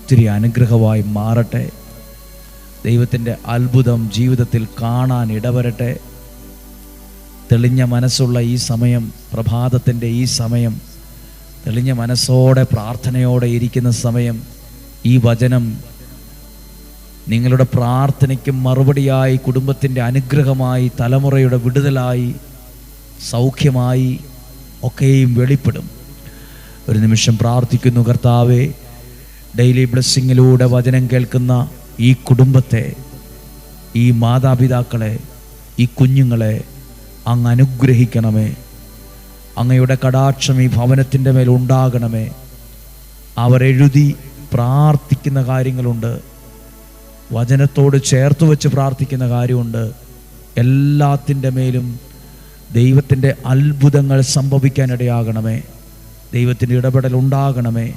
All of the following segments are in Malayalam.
ഒത്തിരി അനുഗ്രഹമായി മാറട്ടെ. ദൈവത്തിൻ്റെ അത്ഭുതം ജീവിതത്തിൽ കാണാൻ ഇടവരട്ടെ. തെളിഞ്ഞ മനസ്സുള്ള ഈ സമയം, പ്രഭാതത്തിൻ്റെ ഈ സമയം, തെളിഞ്ഞ മനസ്സോടെ പ്രാർത്ഥനയോടെ ഇരിക്കുന്ന സമയം, ഈ വചനം നിങ്ങളുടെ പ്രാർത്ഥനയ്ക്ക് മറുപടിയായി, കുടുംബത്തിൻ്റെ അനുഗ്രഹമായി, തലമുറയുടെ വിടുതലായി, സൗഖ്യമായി ഒക്കെയും വെളിപ്പെടും. ഒരു നിമിഷം പ്രാർത്ഥിക്കുന്നു. കർത്താവേ, ഡെയിലി ബ്ലെസ്സിങ്ങിലൂടെ വചനം കേൾക്കുന്ന ഈ കുടുംബത്തെ, ഈ മാതാപിതാക്കളെ, ഈ കുഞ്ഞുങ്ങളെ അങ്ങ് അനുഗ്രഹിക്കണമേ. അങ്ങയുടെ കടാക്ഷം ഈ ഭവനത്തിൻ്റെ മേൽ ഉണ്ടാകണമേ. അവരെഴുതി പ്രാർത്ഥിക്കുന്ന കാര്യങ്ങളുണ്ട്, വചനത്തോട് ചേർത്ത് വെച്ച് പ്രാർത്ഥിക്കുന്ന കാര്യമുണ്ട്. എല്ലാത്തിൻ്റെ മേലും ദൈവത്തിൻ്റെ അത്ഭുതങ്ങൾ സംഭവിക്കാനിടയാകണമേ. ദൈവത്തിൻ്റെ ഇടപെടൽ ഉണ്ടാകണമേ.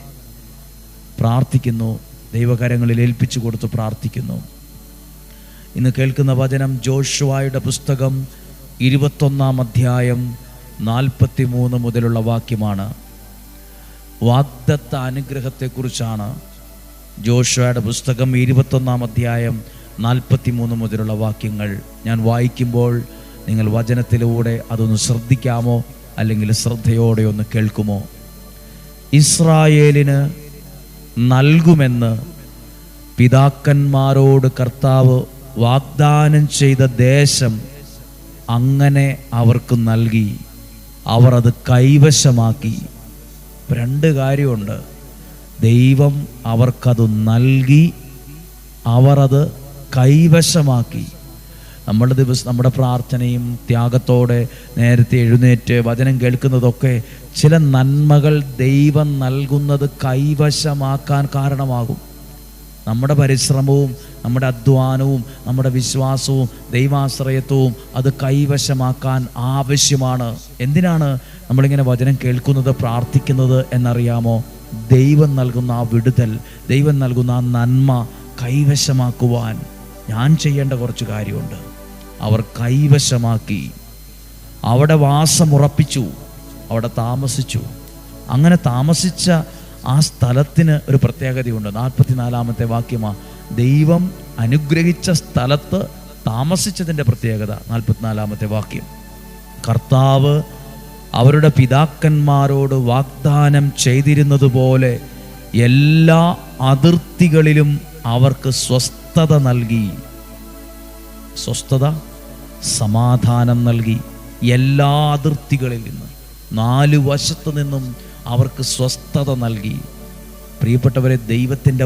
പ്രാർത്ഥിക്കുന്നു. ദൈവകരങ്ങളിൽ ഏൽപ്പിച്ചു കൊടുത്ത് പ്രാർത്ഥിക്കുന്നു. ഇന്ന് കേൾക്കുന്ന വചനം ജോഷുവയുടെ പുസ്തകം 21-ാം അധ്യായം 43 മുതലുള്ള വാക്യമാണ്. വാഗ്ദത്ത അനുഗ്രഹത്തെക്കുറിച്ചാണ്. ജോഷുവയുടെ പുസ്തകം 21-ാം അധ്യായം 43 മുതലുള്ള വാക്യങ്ങൾ ഞാൻ വായിക്കുമ്പോൾ നിങ്ങൾ വചനത്തിലൂടെ അതൊന്ന് ശ്രദ്ധിക്കാമോ, അല്ലെങ്കിൽ ശ്രദ്ധയോടെ ഒന്ന് കേൾക്കുമോ? ഇസ്രായേലിന് നൽകുമെന്ന് പിതാക്കന്മാരോട് കർത്താവ് വാഗ്ദാനം ചെയ്ത ദേശം അങ്ങനെ അവർക്ക് നൽകി. അവർ അത് കൈവശമാക്കി. രണ്ട് കാര്യമുണ്ട്. ദൈവം അവർക്കത് നൽകി, അവർ അത് കൈവശമാക്കി. നമ്മുടെ പ്രാർത്ഥനയും ത്യാഗത്തോടെ നേരത്തെ എഴുന്നേറ്റ് വചനം കേൾക്കുന്നതൊക്കെ ചില നന്മകൾ ദൈവം നൽകുന്നത് കൈവശമാക്കാൻ കാരണമാകും. നമ്മുടെ പരിശ്രമവും നമ്മുടെ അധ്വാനവും നമ്മുടെ വിശ്വാസവും ദൈവാശ്രയത്വവും അത് കൈവശമാക്കാൻ ആവശ്യമാണ്. എന്തിനാണ് നമ്മളിങ്ങനെ വചനം കേൾക്കുന്നത്, പ്രാർത്ഥിക്കുന്നത് എന്നറിയാമോ? ദൈവം നൽകുന്ന ആ വിടുതൽ, ദൈവം നൽകുന്ന ആ നന്മ കൈവശമാക്കുവാൻ ഞാൻ ചെയ്യേണ്ട കുറച്ച് കാര്യമുണ്ട്. അവർ കൈവശമാക്കി, അവിടെ വാസമുറപ്പിച്ചു, അവിടെ താമസിച്ചു. അങ്ങനെ താമസിച്ച ആ സ്ഥലത്തിന് ഒരു പ്രത്യേകതയുണ്ട്. 44-ാമത്തെ വാക്യമാ. ദൈവം അനുഗ്രഹിച്ച സ്ഥലത്ത് താമസിച്ചതിൻ്റെ പ്രത്യേകത. 44-ാമത്തെ വാക്യം. കർത്താവ് അവരുടെ പിതാക്കന്മാരോട് വാഗ്ദാനം ചെയ്തിരുന്നത് പോലെ എല്ലാ അതിർത്തികളിലും അവർക്ക് സ്വസ്ഥത നൽകി. സ്വസ്ഥത, സമാധാനം നൽകി. എല്ലാ അതിർത്തികളിൽ നിന്ന്, 4 വശത്തു നിന്നും അവർക്ക് സ്വസ്ഥത നൽകി. പ്രിയപ്പെട്ടവരെ, ദൈവത്തിൻ്റെ